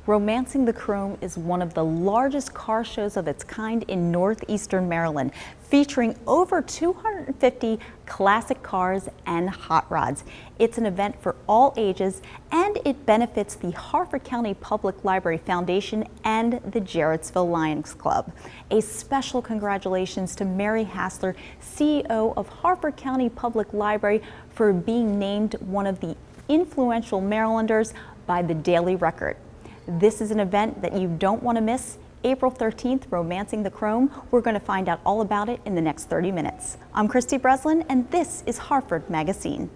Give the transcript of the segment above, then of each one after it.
Romancing the Chrome is one of the largest car shows of its kind in northeastern Maryland, featuring over 250 classic cars and hot rods. It's an event for all ages, and it benefits the Harford County Public Library Foundation and the Jarrettsville Lions Club. A special congratulations to Mary Hassler, CEO of Harford County Public Library, for being named one of the influential Marylanders by the Daily Record. This is an event that you don't want to miss. April 13th, Romancing the Chrome. We're going to find out all about it in the next 30 minutes. I'm Kristy Breslin, and this is Harford MagaScene.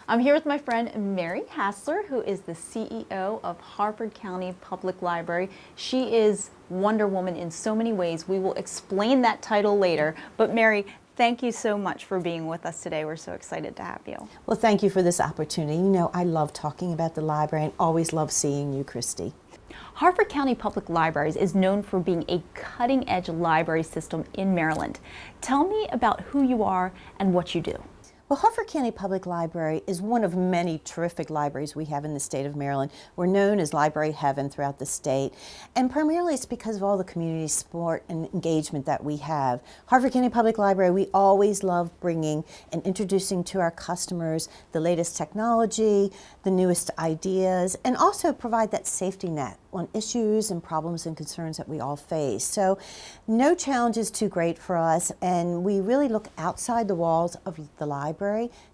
I'm here with my friend Mary Hassler, who is the CEO of Harford County Public Library. She is Wonder Woman in so many ways. We will explain that title later. But Mary, thank you so much for being with us today. We're so excited to have you. Well, thank you for this opportunity. You know, I love talking about the library and always love seeing you, Kristy. Harford County Public Libraries is known for being a cutting-edge library system in Maryland. Tell me about who you are and what you do. Well, Harford County Public Library is one of many terrific libraries we have in the state of Maryland. We're known as Library Heaven throughout the state, and primarily it's because of all the community support and engagement that we have. Harford County Public Library, we always love bringing and introducing to our customers the latest technology, the newest ideas, and also provide that safety net on issues and problems and concerns that we all face. So no challenge is too great for us, and we really look outside the walls of the library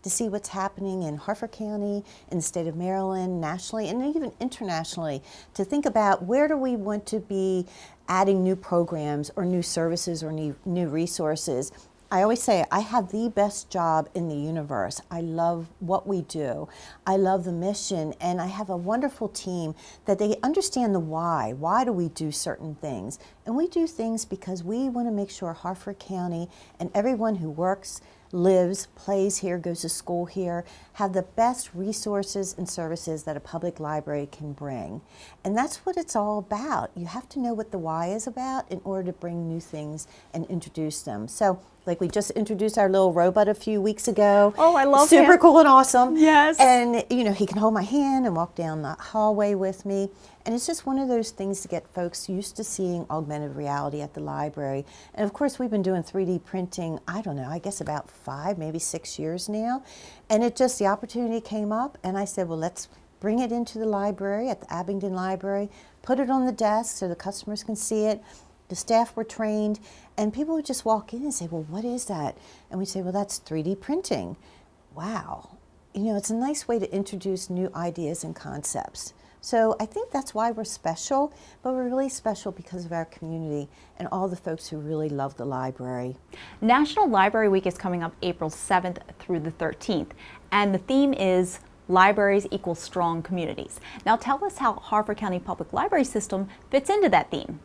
to see what's happening in Harford County, in the state of Maryland, nationally, and even internationally, to think about where do we want to be adding new programs or new services or new resources. I always say I have the best job in the universe. I love what we do. I love the mission, and I have a wonderful team that they understand the why. Why do we do certain things? And we do things because we want to make sure Harford County and everyone who works, lives, plays here, goes to school here, have the best resources and services that a public library can bring. And that's what it's all about. You have to know what the why is about in order to bring new things and introduce them. So, like we just introduced our little robot a few weeks ago. Oh, I love him. Super cool and awesome. Yes. And, you know, he can hold my hand and walk down the hallway with me. And it's just one of those things to get folks used to seeing augmented reality at the library. And of course, we've been doing 3D printing, I don't know, I guess about 5, maybe 6 years now. And the opportunity came up, and I said, well, let's bring it into the library at the Abingdon Library, put it on the desk so the customers can see it. The staff were trained, and people would just walk in and say, well, what is that? And we'd say, well, that's 3D printing. Wow. You know, it's a nice way to introduce new ideas and concepts. So I think that's why we're special, but we're really special because of our community and all the folks who really love the library. National Library Week is coming up April 7th through the 13th, and the theme is Libraries Equal Strong Communities. Now tell us how Harford County Public Library System fits into that theme.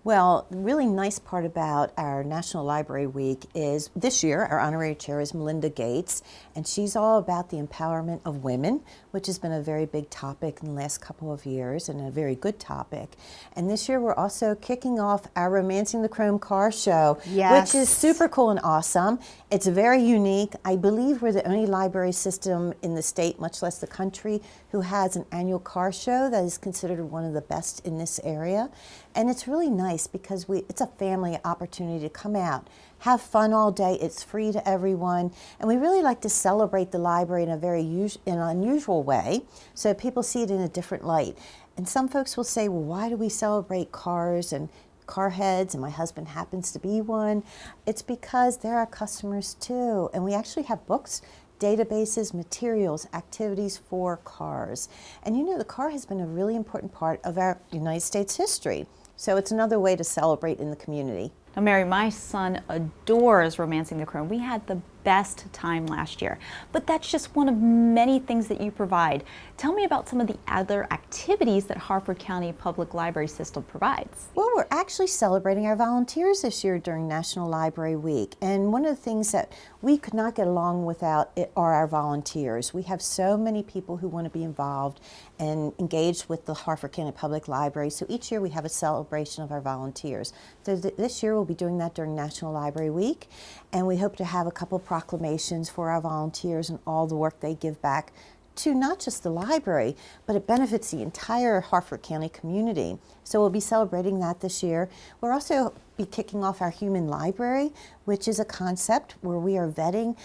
Well, the really nice part about our National Library Week is this year our honorary chair is Melinda Gates, and she's all about the empowerment of women, which has been a very big topic in the last couple of years and a very good topic. And this year we're also kicking off our Romancing the Chrome car show, yes, which is super cool and awesome. It's very unique. I believe we're the only library system in the state, much less the country, who has an annual car show that is considered one of the best in this area. And it's really nice because it's a family opportunity to come out, have fun all day. It's free to everyone. And we really like to celebrate the library in a very unusual way so people see it in a different light. And some folks will say, well, why do we celebrate cars and car heads, and my husband happens to be one? It's because they're our customers too. And we actually have books, databases, materials, activities for cars. And you know, the car has been a really important part of our United States history. So it's another way to celebrate in the community. Now, Mary, my son adores Romancing the Chrome. We had the best time last year. But that's just one of many things that you provide. Tell me about some of the other activities that Harford County Public Library System provides. Well, we're actually celebrating our volunteers this year during National Library Week. And one of the things that we could not get along without are our volunteers. We have so many people who want to be involved and engaged with the Harford County Public Library. So each year we have a celebration of our volunteers. So this year we'll be doing that during National Library Week. And we hope to have a couple proclamations for our volunteers and all the work they give back to not just the library, but it benefits the entire Harford County community. So we'll be celebrating that this year. We'll also be kicking off our Human Library, which is a concept where we are vetting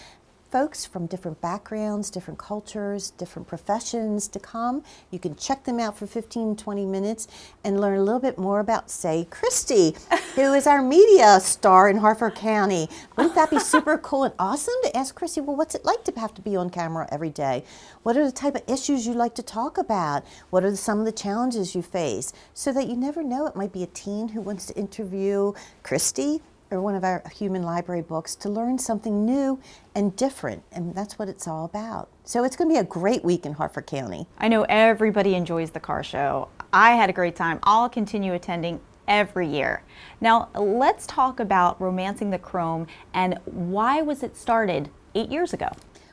folks from different backgrounds, different cultures, different professions to come. You can check them out for 15-20 minutes and learn a little bit more about, say, Kristy, who is our media star in Harford County. Wouldn't that be super cool and awesome to ask Kristy, well, what's it like to have to be on camera every day? What are the type of issues you like to talk about? What are some of the challenges you face? So that you never know, it might be a teen who wants to interview Kristy or one of our Human Library books to learn something new and different, and that's what it's all about. So it's going to be a great week in Harford County. I know everybody enjoys the car show. I had a great time. I'll continue attending every year. Now let's talk about Romancing the Chrome and why was it started 8 years ago?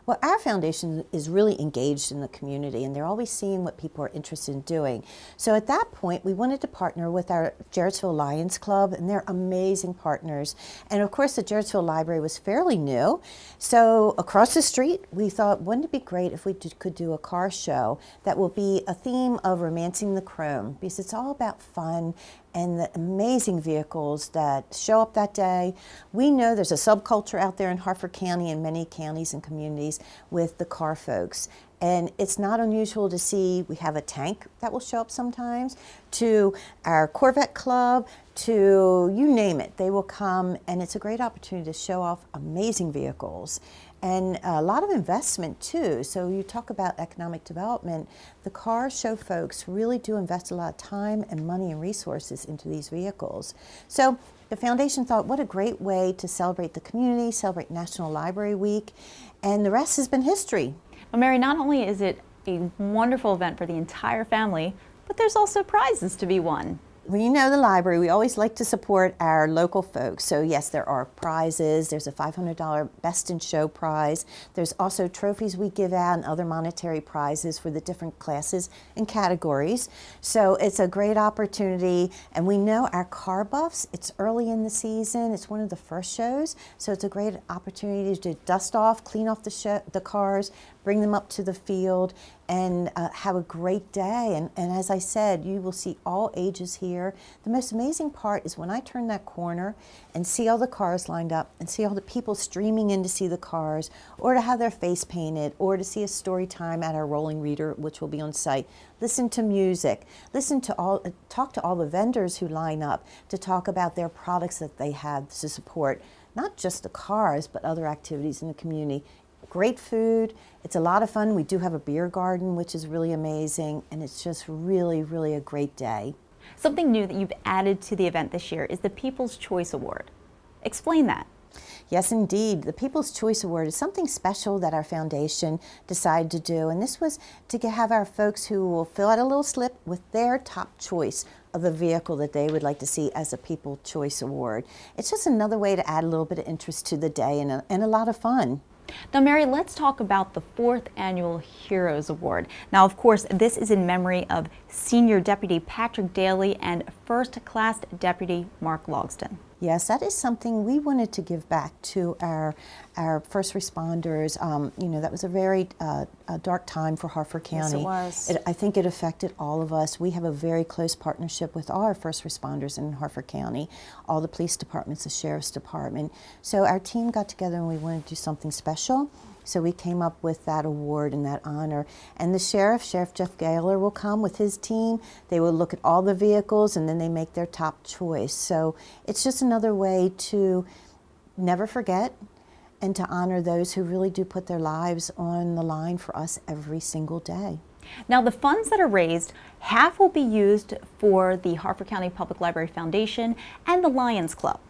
Well, our foundation is really engaged in the community, and they're always seeing what people are interested in doing. So at that point, we wanted to partner with our Jarrettsville Lions Club, and they're amazing partners. And of course, the Jarrettsville Library was fairly new. So across the street, we thought, wouldn't it be great if we could do a car show that will be a theme of Romancing the Chrome, because it's all about fun and the amazing vehicles that show up that day. We know there's a subculture out there in Harford County and many counties and communities with the car folks. And it's not unusual to see, we have a tank that will show up sometimes, to our Corvette Club, to you name it, they will come, and it's a great opportunity to show off amazing vehicles. And a lot of investment too. So you talk about economic development, the car show folks really do invest a lot of time and money and resources into these vehicles. So the foundation thought, what a great way to celebrate the community, celebrate National Library Week, and the rest has been history. Well, Mary, not only is it a wonderful event for the entire family, but there's also prizes to be won. Well, you know the library, we always like to support our local folks. So yes, there are prizes. There's a $500 Best in Show prize. There's also trophies we give out and other monetary prizes for the different classes and categories. So it's a great opportunity. And we know our car buffs, it's early in the season. It's one of the first shows. So it's a great opportunity to dust off, clean off the cars, bring them up to the field, and have a great day. And as I said, you will see all ages here. The most amazing part is when I turn that corner and see all the cars lined up and see all the people streaming in to see the cars, or to have their face painted, or to see a story time at our rolling reader, which will be on site. Listen to music, talk to all the vendors who line up to talk about their products that they have to support, not just the cars, but other activities in the community. Great food, it's a lot of fun. We do have a beer garden, which is really amazing, and it's just really, really a great day. Something new that you've added to the event this year is the People's Choice Award. Explain that. Yes, indeed. The People's Choice Award is something special that our foundation decided to do, and this was to have our folks who will fill out a little slip with their top choice of the vehicle that they would like to see as a People's Choice Award. It's just another way to add a little bit of interest to the day and a lot of fun. Now, Mary, let's talk about the 4th Annual Heroes Award. Now, of course, this is in memory of Senior Deputy Patrick Daly and First Class Deputy Mark Logston. Yes, that is something we wanted to give back to our first responders. You know, that was a very dark time for Harford County. Yes, it was. I think it affected all of us. We have a very close partnership with all our first responders in Harford County, all the police departments, the sheriff's department. So our team got together and we wanted to do something special. So we came up with that award and that honor. And the Sheriff Jeff Gaylor, will come with his team. They will look at all the vehicles and then they make their top choice. So it's just another way to never forget and to honor those who really do put their lives on the line for us every single day. Now, the funds that are raised, half will be used for the Harford County Public Library Foundation and the Lions Club.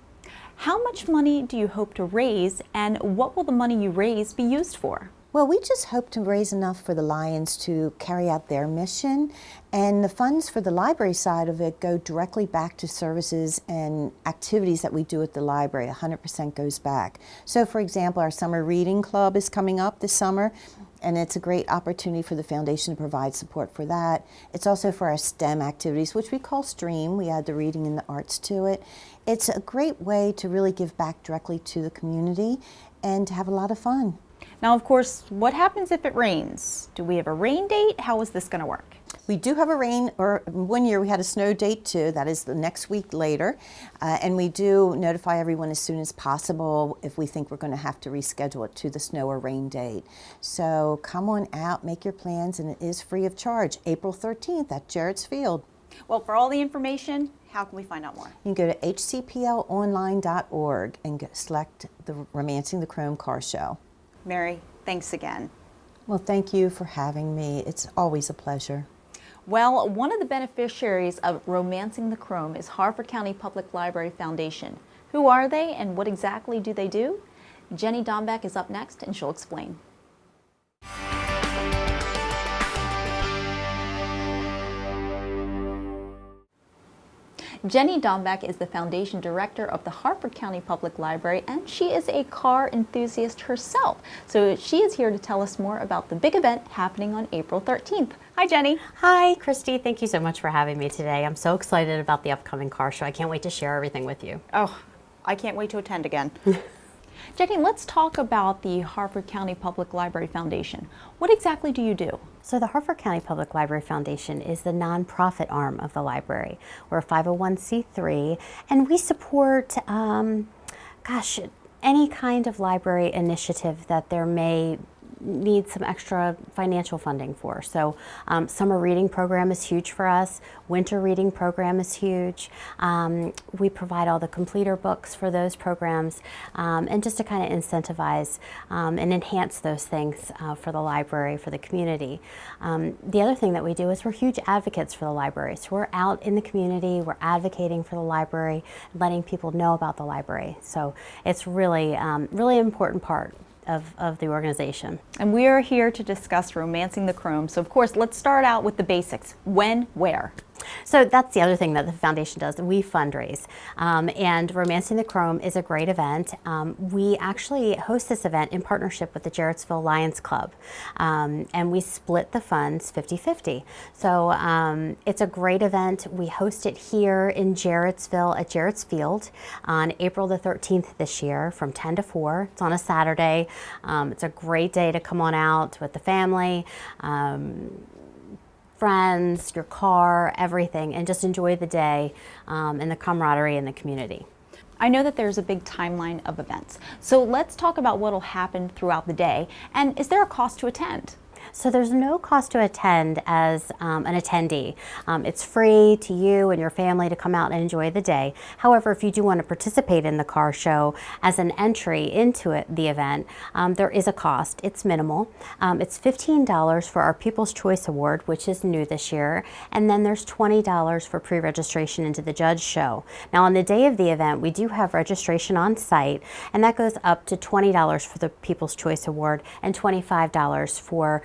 How much money do you hope to raise, and what will the money you raise be used for? Well, we just hope to raise enough for the Lions to carry out their mission, and the funds for the library side of it go directly back to services and activities that we do at the library. 100% goes back. So, for example, our summer reading club is coming up this summer, and it's a great opportunity for the foundation to provide support for that. It's also for our STEM activities, which we call STREAM. We add the reading and the arts to it. It's a great way to really give back directly to the community and to have a lot of fun. Now, of course, what happens if it rains? Do we have a rain date? How is this going to work? We do have a rain, or one year we had a snow date too. That is the next week later. And we do notify everyone as soon as possible if we think we're going to have to reschedule it to the snow or rain date. So come on out, make your plans, and it is free of charge. April 13th at Jarrettsville. Well, for all the information, how can we find out more? You can go to hcplonline.org and select the Romancing the Chrome Car Show. Mary, thanks again. Well, thank you for having me. It's always a pleasure. Well, one of the beneficiaries of Romancing the Chrome is Harford County Public Library Foundation. Who are they and what exactly do they do? Jenny Dombeck is up next and she'll explain. Jenny Dombeck is the foundation director of the Harford County Public Library, and she is a car enthusiast herself. So she is here to tell us more about the big event happening on April 13th. Hi, Jenny. Hi, Kristy. Thank you so much for having me today. I'm so excited about the upcoming car show. I can't wait to share everything with you. Oh, I can't wait to attend again. Jenny, let's talk about the Harford County Public Library Foundation. What exactly do you do? So the Harford County Public Library Foundation is the nonprofit arm of the library. We're a 501c3, and we support, any kind of library initiative that there may need some extra financial funding for. So summer reading program is huge for us. Winter reading program is huge. We provide all the completer books for those programs, and just to kind of incentivize and enhance those things for the library, for the community. The other thing that we do is we're huge advocates for the library. So we're out in the community, we're advocating for the library, letting people know about the library. So it's really, really important part of the organization. And we are here to discuss Romancing the Chrome. So of course, let's start out with the basics. When, where? So that's the other thing that the foundation does. We fundraise, and Romancing the Chrome is a great event. We actually host this event in partnership with the Jarrettsville Lions Club, and we split the funds 50-50. So it's a great event. We host it here in Jarrettsville at Jarrett's Field on April the 13th this year from 10 to 4. It's on a Saturday. It's a great day to come on out with the family, friends, your car, everything, and just enjoy the day and the camaraderie in the community. I know that there's a big timeline of events. So let's talk about what will happen throughout the day. And is there a cost to attend? So there's no cost to attend as an attendee. It's free to you and your family to come out and enjoy the day. However, if you do want to participate in the car show as an entry into the event, there is a cost. It's minimal. It's $15 for our People's Choice Award, which is new this year, and then there's $20 for pre-registration into the judge show. Now on the day of the event, we do have registration on site, and that goes up to $20 for the People's Choice Award and $25 for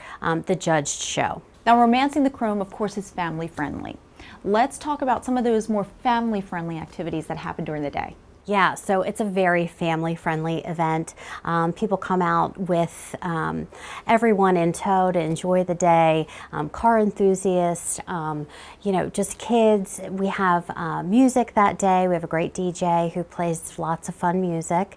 the judged show. Now, Romancing the Chrome, of course, is family friendly. Let's talk about some of those more family friendly activities that happen during the day. Yeah, so it's a very family-friendly event. People come out with everyone in tow to enjoy the day. Car enthusiasts, just kids. We have music that day. We have a great DJ who plays lots of fun music.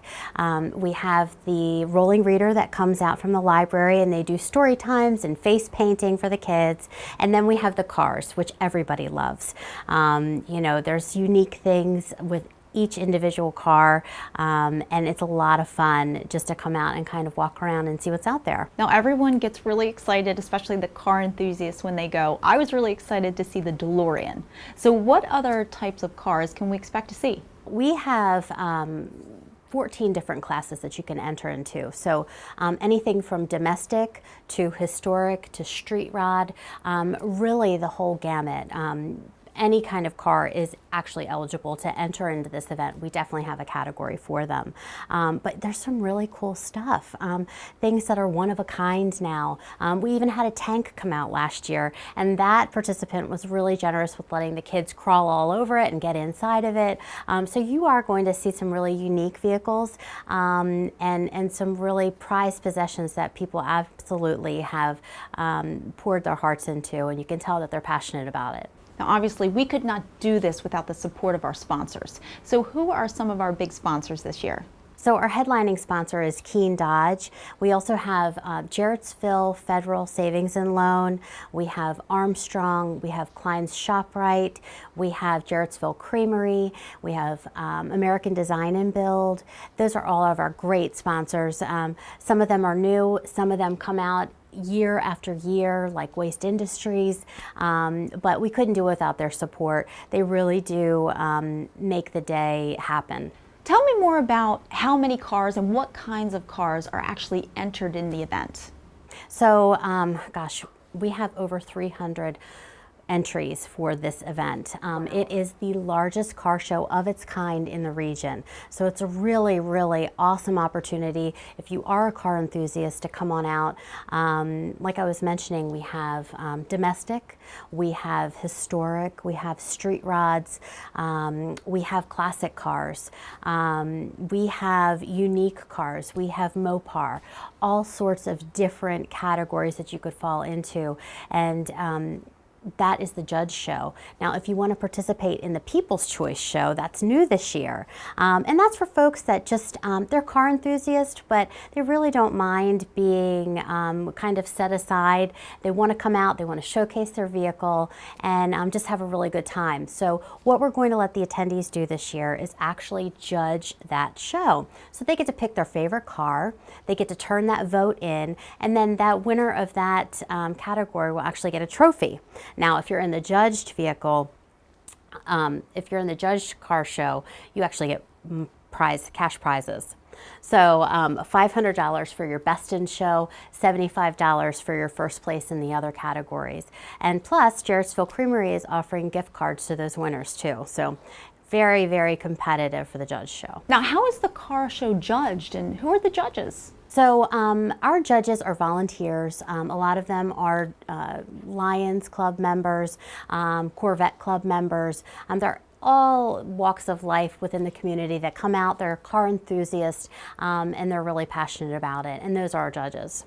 We have the rolling reader that comes out from the library, and they do story times and face painting for the kids. And then we have the cars, which everybody loves. There's unique things with each individual car, and it's a lot of fun just to come out and kind of walk around and see what's out there. Now everyone gets really excited, especially the car enthusiasts when they go. I was really excited to see the DeLorean. So what other types of cars can we expect to see? We have 14 different classes that you can enter into. So anything from domestic to historic to street rod, really the whole gamut. Any kind of car is actually eligible to enter into this event, we definitely have a category for them. But there's some really cool stuff, things that are one of a kind now. We even had a tank come out last year, and that participant was really generous with letting the kids crawl all over it and get inside of it. So you are going to see some really unique vehicles and some really prized possessions that people absolutely have poured their hearts into, and you can tell that they're passionate about it. Now, obviously, we could not do this without the support of our sponsors. So who are some of our big sponsors this year? So our headlining sponsor is Keene Dodge. We also have Jarrettsville Federal Savings and Loan. We have Armstrong. We have Klein's ShopRite. We have Jarrettsville Creamery. We have American Design and Build. Those are all of our great sponsors. Some of them are new. Some of them come out year after year, like Waste Industries, but we couldn't do it without their support. They really do make the day happen. Tell me more about how many cars and what kinds of cars are actually entered in the event. So, gosh, we have over 300 entries for this event. It is the largest car show of its kind in the region. So it's a really, really awesome opportunity if you are a car enthusiast to come on out. Like I was mentioning, we have domestic, we have historic, we have street rods, we have classic cars, we have unique cars, we have Mopar, all sorts of different categories that you could fall into. And that is the judge show. Now, if you want to participate in the People's Choice show, that's new this year. And that's for folks that just, they're car enthusiasts, but they really don't mind being kind of set aside. They want to come out, they want to showcase their vehicle, and just have a really good time. So what we're going to let the attendees do this year is actually judge that show. So they get to pick their favorite car, they get to turn that vote in, and then that winner of that category will actually get a trophy. Now, if you're in the judged vehicle, if you're in the judged car show, you actually get cash prizes. So $500 for your best in show, $75 for your first place in the other categories. And plus, Jarrettsville Creamery is offering gift cards to those winners too. So very, very competitive for the judge show. Now, how is the car show judged, and who are the judges? So our judges are volunteers. A lot of them are Lions Club members, Corvette Club members. They're all walks of life within the community that come out. They're car enthusiasts, and they're really passionate about it. And those are our judges.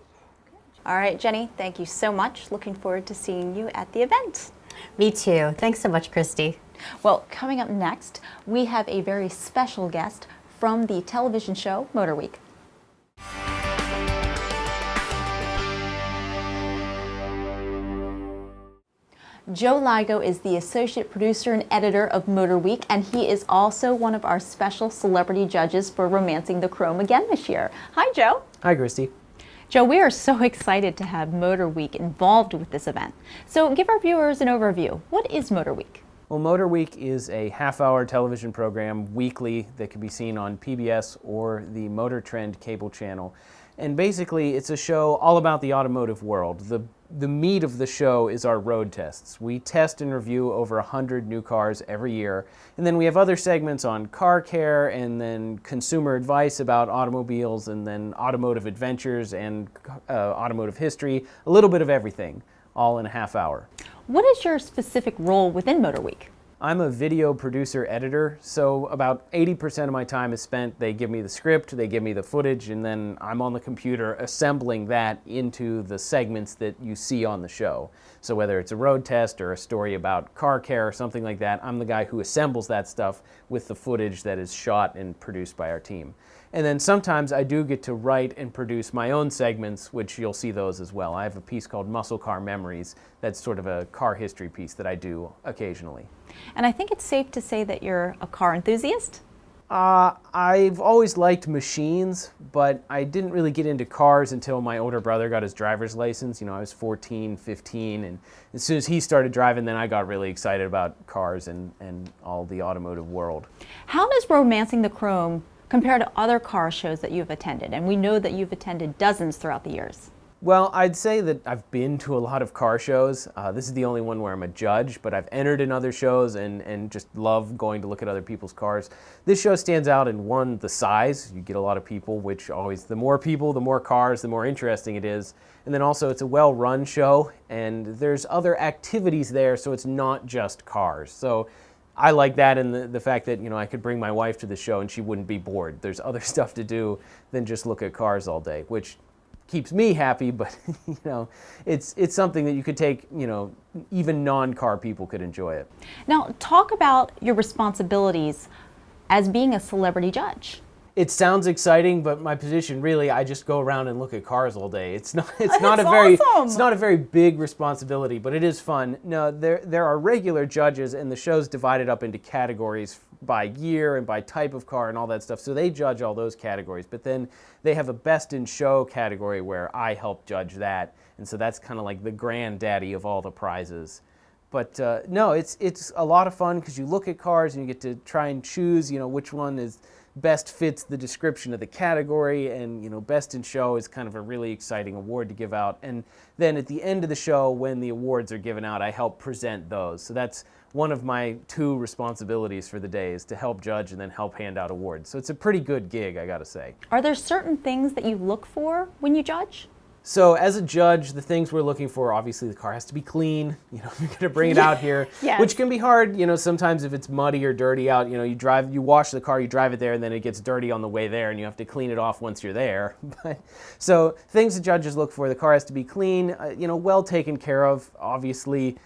All right, Jenny, thank you so much. Looking forward to seeing you at the event. Me too. Thanks so much, Kristy. Well, coming up next, we have a very special guest from the television show Motor Week. Joe Ligo is the associate producer and editor of Motor Week, and he is also one of our special celebrity judges for Romancing the Chrome again this year. Hi, Joe. Hi, Kristy. Joe, we are so excited to have Motor Week involved with this event. So give our viewers an overview. What is Motor Week? Well, Motor Week is a half-hour television program weekly that can be seen on PBS or the Motor Trend cable channel. And basically, it's a show all about the automotive world. The meat of the show is our road tests. We test and review over 100 new cars every year. And then we have other segments on car care, and then consumer advice about automobiles, and then automotive adventures and automotive history, a little bit of everything, all in a half hour. What is your specific role within Motor Week? I'm a video producer editor, so about 80% of my time is spent, they give me the script, they give me the footage, and then I'm on the computer assembling that into the segments that you see on the show. So whether it's a road test or a story about car care or something like that, I'm the guy who assembles that stuff with the footage that is shot and produced by our team. And then sometimes I do get to write and produce my own segments, which you'll see those as well. I have a piece called Muscle Car Memories that's sort of a car history piece that I do occasionally. And I think it's safe to say that you're a car enthusiast? I've always liked machines, but I didn't really get into cars until my older brother got his driver's license. You know, I was 14, 15, and as soon as he started driving, then I got really excited about cars and all the automotive world. How does Romancing the Chrome compare to other car shows that you've attended? And we know that you've attended dozens throughout the years. Well, I'd say that I've been to a lot of car shows. This is the only one where I'm a judge, but I've entered in other shows and just love going to look at other people's cars. This show stands out in, one, the size. You get a lot of people, which always, the more people, the more cars, the more interesting it is. And then also it's a well-run show, and there's other activities there, so it's not just cars. So I like that, and the fact that, you know, I could bring my wife to the show and she wouldn't be bored. There's other stuff to do than just look at cars all day, which keeps me happy, but you know, it's something that you could take, you know, even non-car people could enjoy it. Now, talk about your responsibilities as being a celebrity judge. It sounds exciting, but my position, really, I just go around and look at cars all day. It's not That's not a very big responsibility, but it is fun. No, there are regular judges, and the show's divided up into categories by year and by type of car and all that stuff. So they judge all those categories, but then they have a best in show category where I help judge that, and so that's kind of like the granddaddy of all the prizes. But no, it's a lot of fun because you look at cars and you get to try and choose, you know, which one is best fits the description of the category, and you know, best in show is kind of a really exciting award to give out. And then at the end of the show, when the awards are given out, I help present those. So that's one of my 2 responsibilities for the day, is to help judge and then help hand out awards. So it's a pretty good gig, I gotta say. Are there certain things that you look for when you judge? So as a judge, the things we're looking for, obviously the car has to be clean. You know, you're gonna bring it out here, Yes. which can be hard. You know, sometimes if it's muddy or dirty out, you know, you wash the car, you drive it there, and then it gets dirty on the way there, and you have to clean it off once you're there. But so things the judges look for: the car has to be clean, you know, well taken care of. Obviously,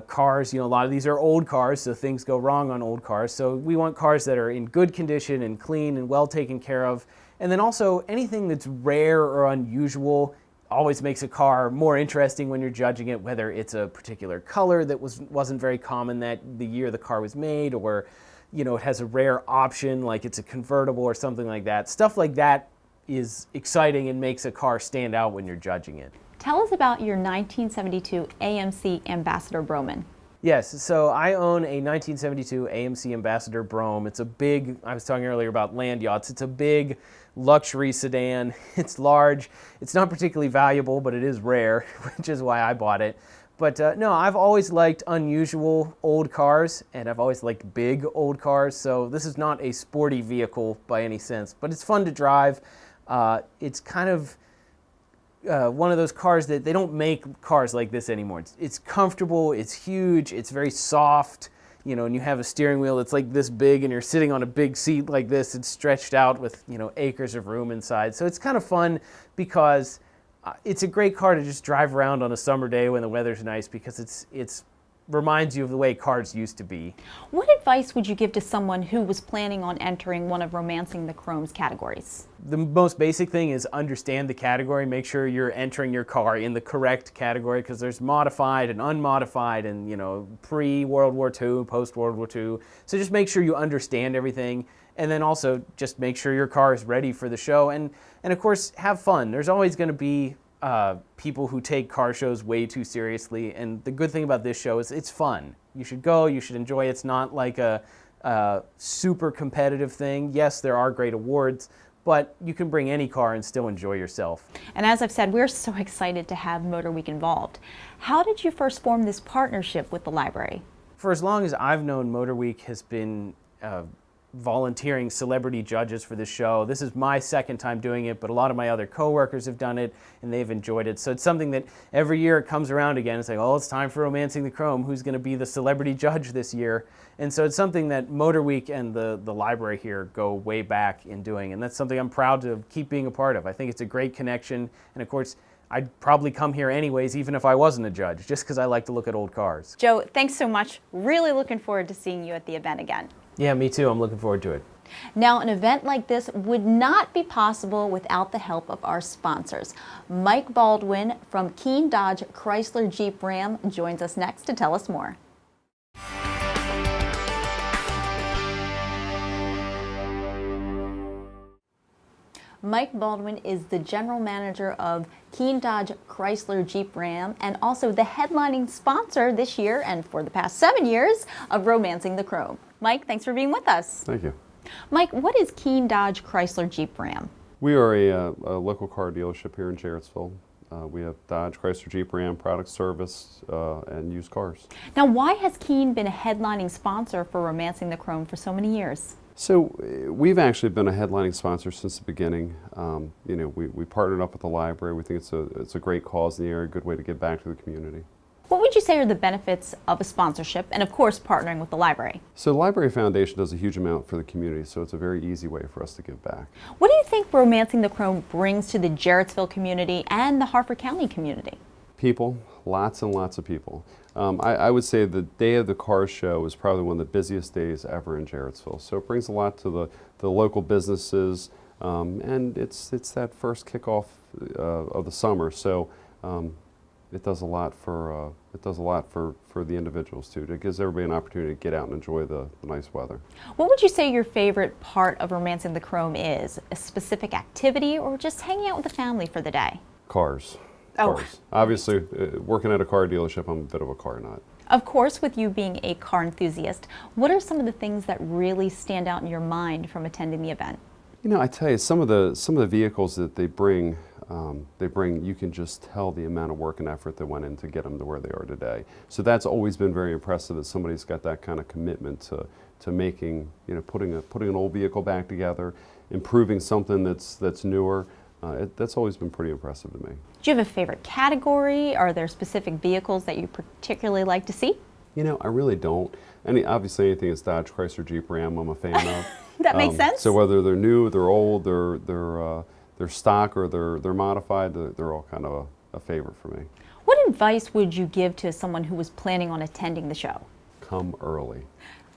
cars, you know, a lot of these are old cars, so things go wrong on old cars. So we want cars that are in good condition and clean and well taken care of. And then also anything that's rare or unusual always makes a car more interesting when you're judging it, whether it's a particular color that wasn't very common that the year the car was made, or you know, it has a rare option like it's a convertible or something like that. Stuff like that is exciting and makes a car stand out when you're judging it. Tell us about your 1972 AMC Ambassador Broman. Yes, so I own a 1972 AMC Ambassador Brougham. It's a big, I was talking earlier about land yachts, it's a big luxury sedan. It's large, it's not particularly valuable, but it is rare, which is why I bought it. But no, I've always liked unusual old cars, and I've always liked big old cars, so this is not a sporty vehicle by any sense, but it's fun to drive. It's kind of one of those cars that they don't make cars like this anymore. It's comfortable, it's huge, it's very soft, you know, and you have a steering wheel that's like this big and you're sitting on a big seat like this. It's stretched out with, you know, acres of room inside. So it's kind of fun because it's a great car to just drive around on a summer day when the weather's nice, because it's reminds you of the way cars used to be. What advice would you give to someone who was planning on entering one of Romancing the Chrome's categories? The most basic thing is understand the category. Make sure you're entering your car in the correct category, because there's modified and unmodified and, you know, pre-World War II, post-World War II. So just make sure you understand everything, and then also just make sure your car is ready for the show, and of course have fun. There's always going to be people who take car shows way too seriously, and the good thing about this show is it's fun. You should go, you should enjoy it. It's not like a super competitive thing. Yes, there are great awards, but you can bring any car and still enjoy yourself. And as I've said, we're so excited to have Motor Week involved. How did you first form this partnership with the library? For as long as I've known, Motor Week has been volunteering celebrity judges for this show. This is my second time doing it, but a lot of my other coworkers have done it and they've enjoyed it. So it's something that every year it comes around again. It's like, oh, it's time for Romancing the Chrome. Who's going to be the celebrity judge this year? And so it's something that Motor Week and the library here go way back in doing, and that's something I'm proud to keep being a part of. I think it's a great connection, and of course, I'd probably come here anyways, even if I wasn't a judge, just because I like to look at old cars. Joe, thanks so much. Really looking forward to seeing you at the event again. Yeah, me too. I'm looking forward to it. Now, an event like this would not be possible without the help of our sponsors. Mike Baldwin from Keene Dodge Chrysler Jeep Ram joins us next to tell us more. Mike Baldwin is the general manager of Keene Dodge Chrysler Jeep Ram and also the headlining sponsor this year and for the past 7 years of Romancing the Chrome. Mike, thanks for being with us. Thank you. Mike, what is Keene Dodge Chrysler Jeep Ram? We are a local car dealership here in Jarrettsville. We have Dodge, Chrysler, Jeep, Ram, product service, and used cars. Now, why has Keene been a headlining sponsor for Romancing the Chrome for so many years? So we've actually been a headlining sponsor since the beginning. You know, we partnered up with the library. We think it's a great cause in the area, a good way to give back to the community. What would you say are the benefits of a sponsorship and, of course, partnering with the library? So the Library Foundation does a huge amount for the community, so it's a very easy way for us to give back. What do you think Romancing the Chrome brings to the Jarrettsville community and the Harford County community? People, lots and lots of people. I would say the day of the car show is probably one of the busiest days ever in Jarrettsville. So it brings a lot to the local businesses, and it's that first kickoff of the summer. So it does a lot for the individuals too. It gives everybody an opportunity to get out and enjoy the nice weather. What would you say your favorite part of Romancing the Chrome is? A specific activity or just hanging out with the family for the day? Cars. Oh. Cars. Obviously, working at a car dealership, I'm a bit of a car nut. Of course, with you being a car enthusiast, what are some of the things that really stand out in your mind from attending the event? You know, I tell you, some of the vehicles that they bring, you can just tell the amount of work and effort that went in to get them to where they are today. So that's always been very impressive that somebody's got that kind of commitment to making, you know, putting an old vehicle back together, improving something that's newer. That's always been pretty impressive to me. Do you have a favorite category? Are there specific vehicles that you particularly like to see? You know, I really don't. Obviously, anything that's Dodge, Chrysler, Jeep, Ram, I'm a fan of. That makes sense. So whether they're new, they're old, they're stock, or they're modified, they're all kind of a favorite for me. What advice would you give to someone who was planning on attending the show? Come early.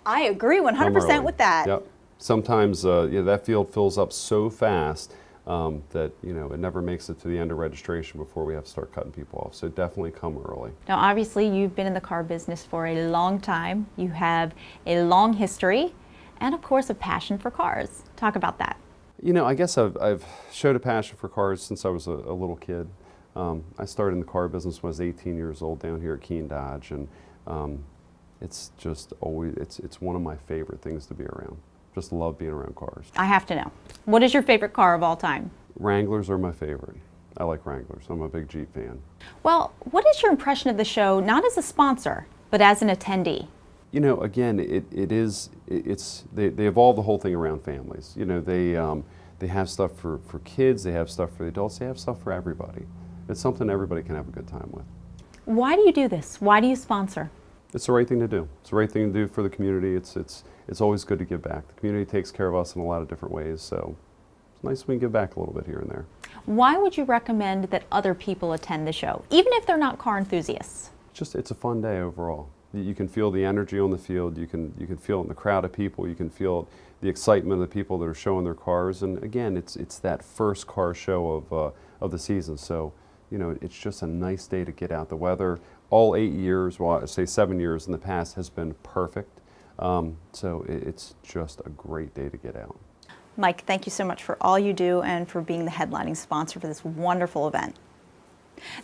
I agree 100% with that. Yep. Sometimes that field fills up so fast that it never makes it to the end of registration before we have to start cutting people off. So definitely come early. Now, obviously, you've been in the car business for a long time. You have a long history and, of course, a passion for cars. Talk about that. You know, I guess I've showed a passion for cars since I was a little kid. I started in the car business when I was 18 years old down here at Keene Dodge, and it's just always, it's one of my favorite things to be around. Just love being around cars. I have to know, what is your favorite car of all time? Wranglers are my favorite. I like Wranglers. I'm a big Jeep fan. Well, what is your impression of the show, not as a sponsor, but as an attendee? You know, again, they evolve the whole thing around families. You know, they have stuff for kids, they have stuff for the adults, they have stuff for everybody. It's something everybody can have a good time with. Why do you do this? Why do you sponsor? It's the right thing to do. It's the right thing to do for the community. It's always good to give back. The community takes care of us in a lot of different ways, so it's nice when we give back a little bit here and there. Why would you recommend that other people attend the show, even if they're not car enthusiasts? It's a fun day overall. You can feel the energy on the field. You can feel it in the crowd of people. You can feel the excitement of the people that are showing their cars. And again, it's that first car show of the season. So, you know, it's just a nice day to get out. The weather, all 8 years, well, I say 7 years in the past, has been perfect. So it's just a great day to get out. Mike, thank you so much for all you do and for being the headlining sponsor for this wonderful event.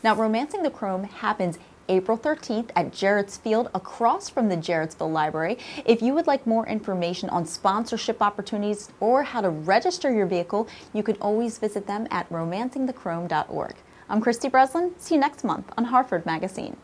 Now, Romancing the Chrome happens April 13th at Jarrett's Field across from the Jarrettsville Library. If you would like more information on sponsorship opportunities or how to register your vehicle, you can always visit them at romancingthechrome.org. I'm Kristy Breslin. See you next month on Harford MagaScene.